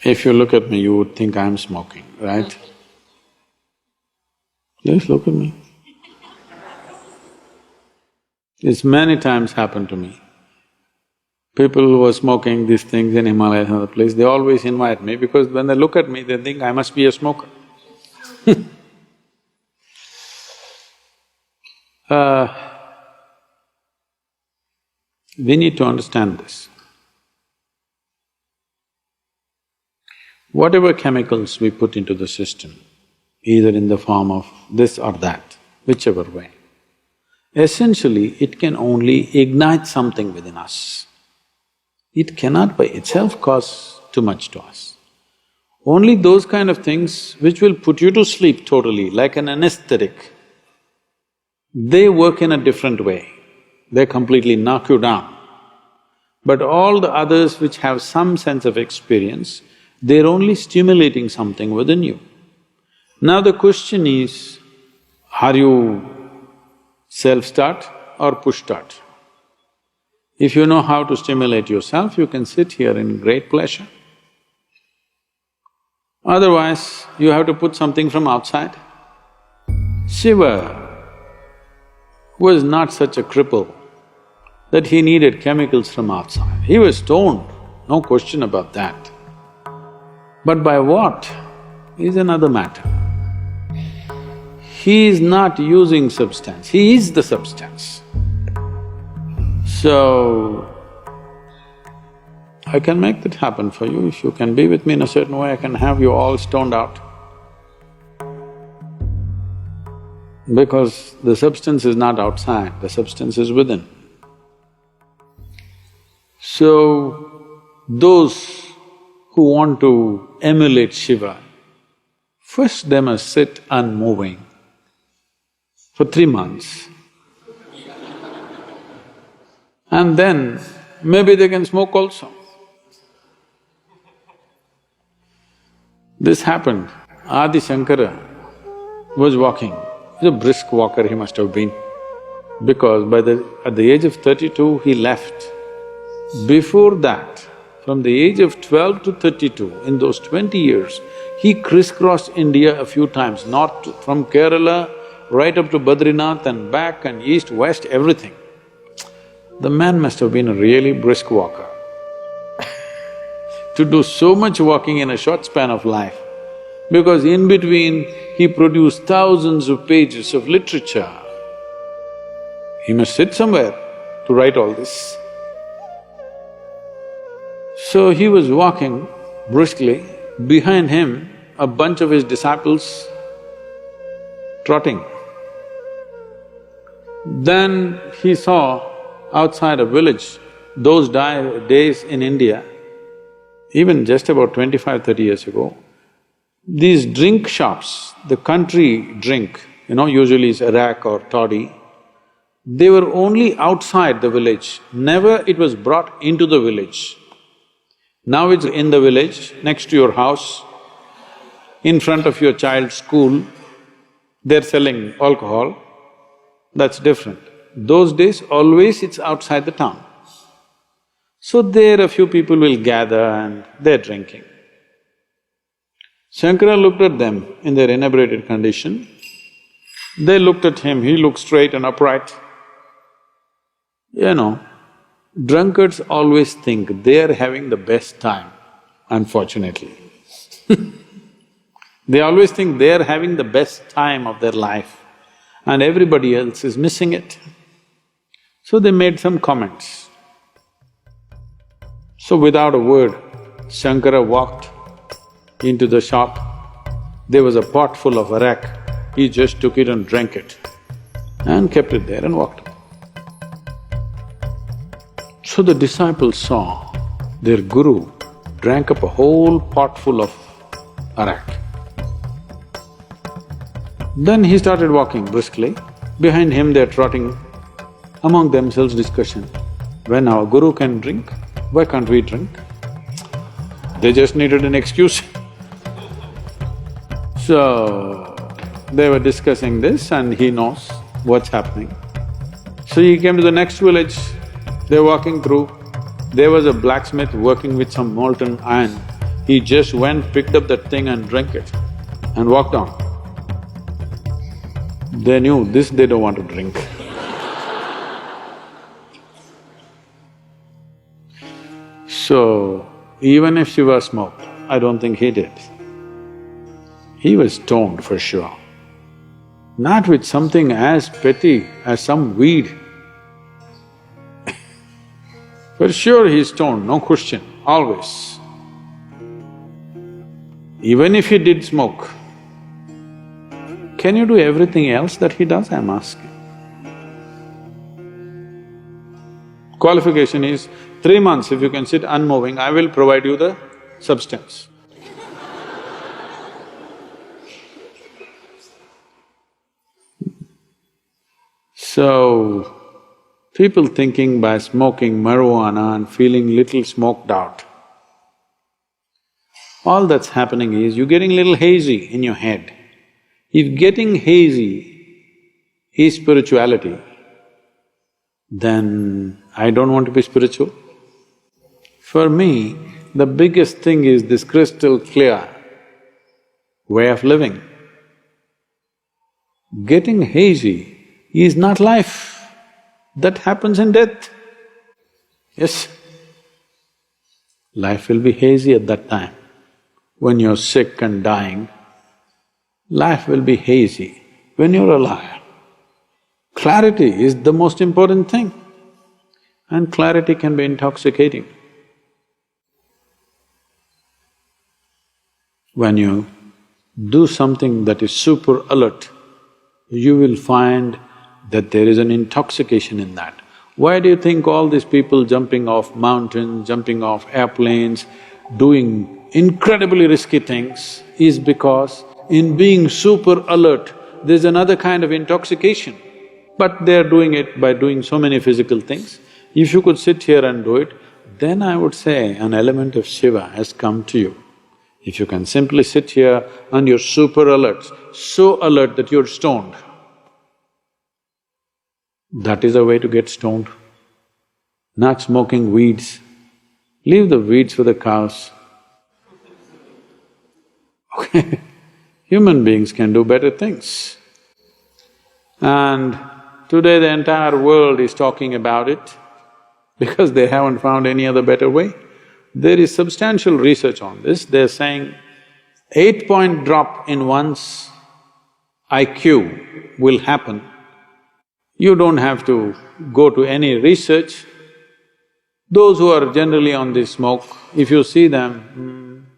If you look at me, you would think I'm smoking, right? Just look at me. It's many times happened to me. People who are smoking these things in Himalayas and other place, they always invite me because when they look at me, they think I must be a smoker. We need to understand this. Whatever chemicals we put into the system, either in the form of this or that, whichever way, essentially it can only ignite something within us. It cannot by itself cause too much to us. Only those kind of things which will put you to sleep totally, like an anesthetic, they work in a different way. They completely knock you down. But all the others which have some sense of experience, they're only stimulating something within you. Now the question is, are you self-start or push-start? If you know how to stimulate yourself, you can sit here in great pleasure. Otherwise, you have to put something from outside. Shiva was not such a cripple that he needed chemicals from outside. He was stoned, no question about that. But by what is another matter. He is not using substance, he is the substance. So, I can make that happen for you. If you can be with me in a certain way, I can have you all stoned out. Because the substance is not outside, the substance is within. So, those who want to emulate Shiva, first they must sit unmoving for 3 months. And then maybe they can smoke also. This happened. Adi Shankara was walking. He's a brisk walker he must have been, because at the age of 32 he left. Before that, from the age of 12 to 32, in those 20 years, he crisscrossed India a few times, north from Kerala right up to Badrinath and back and east, west, everything. The man must have been a really brisk walker. To do so much walking in a short span of life, because in between he produced thousands of pages of literature. He must sit somewhere to write all this. So he was walking briskly, behind him a bunch of his disciples trotting. Then he saw outside a village, those days in India, even just about 25–30 years ago, these drink shops, the country drink, usually is arak or toddy, they were only outside the village, never it was brought into the village. Now it's in the village, next to your house, in front of your child's school, they're selling alcohol, that's different. Those days, always it's outside the town. So there a few people will gather and they're drinking. Shankara looked at them in their inebriated condition. They looked at him, he looked straight and upright. Drunkards always think they're having the best time, unfortunately. They always think they're having the best time of their life and everybody else is missing it. So they made some comments. So without a word, Shankara walked into the shop. There was a pot full of arak. He just took it and drank it and kept it there and walked. So the disciples saw their guru drank up a whole pot full of arak. Then he started walking briskly. Behind him they're trotting, among themselves discussion. When our guru can drink, why can't we drink? They just needed an excuse. So, they were discussing this and he knows what's happening. So he came to the next village, they're walking through, there was a blacksmith working with some molten iron. He just went, picked up that thing and drank it and walked on. They knew this they don't want to drink. So, even if Shiva smoked, I don't think he did. He was stoned for sure. Not with something as petty as some weed. For sure he's stoned, no question, always. Even if he did smoke, can you do everything else that he does, I'm asking? Qualification is, 3 months if you can sit unmoving, I will provide you the substance. So, people thinking by smoking marijuana and feeling little smoked out, all that's happening is you're getting little hazy in your head. If getting hazy is spirituality, then I don't want to be spiritual. For me, the biggest thing is this crystal clear way of living. Getting hazy is not life, that happens in death. Yes, life will be hazy at that time. When you're sick and dying, life will be hazy. When you're alive, clarity is the most important thing, and clarity can be intoxicating. When you do something that is super alert, you will find that there is an intoxication in that. Why do you think all these people jumping off mountains, jumping off airplanes, doing incredibly risky things is because in being super alert, there's another kind of intoxication. But they're doing it by doing so many physical things. If you could sit here and do it, then I would say an element of Shiva has come to you. If you can simply sit here and you're super alert, so alert that you're stoned, that is a way to get stoned. Not smoking weeds. Leave the weeds for the cows. Okay, human beings can do better things. And today the entire world is talking about it because they haven't found any other better way. There is substantial research on this. They're saying 8-point drop in one's IQ will happen. You don't have to go to any research. Those who are generally on this smoke, if you see them,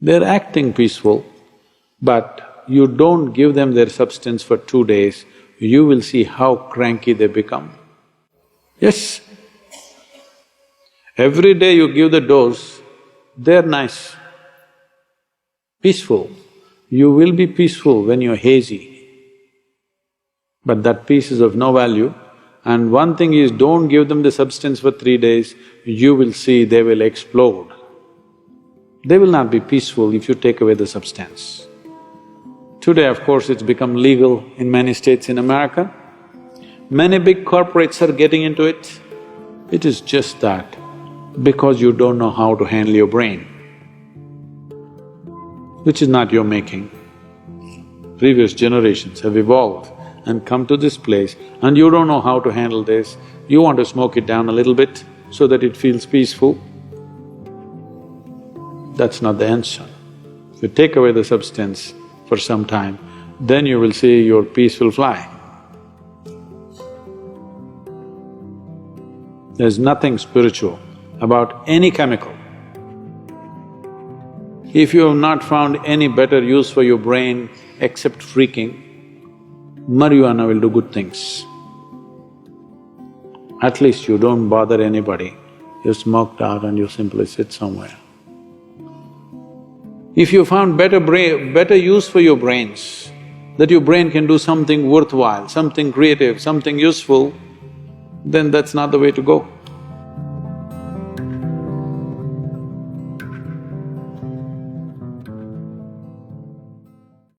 they're acting peaceful, but you don't give them their substance for 2 days, you will see how cranky they become. Yes, every day you give the dose, they're nice, peaceful. You will be peaceful when you're hazy. But that peace is of no value. And one thing is, don't give them the substance for 3 days, you will see they will explode. They will not be peaceful if you take away the substance. Today, of course, it's become legal in many states in America. Many big corporates are getting into it. It is just that because you don't know how to handle your brain, which is not your making. Previous generations have evolved and come to this place and you don't know how to handle this, you want to smoke it down a little bit so that it feels peaceful. That's not the answer. If you take away the substance for some time, then you will see your peace will fly. There's nothing spiritual about any chemical. If you have not found any better use for your brain except freaking, marijuana will do good things. At least you don't bother anybody, you smoked out and you simply sit somewhere. If you found better use for your brains, that your brain can do something worthwhile, something creative, something useful, then that's not the way to go.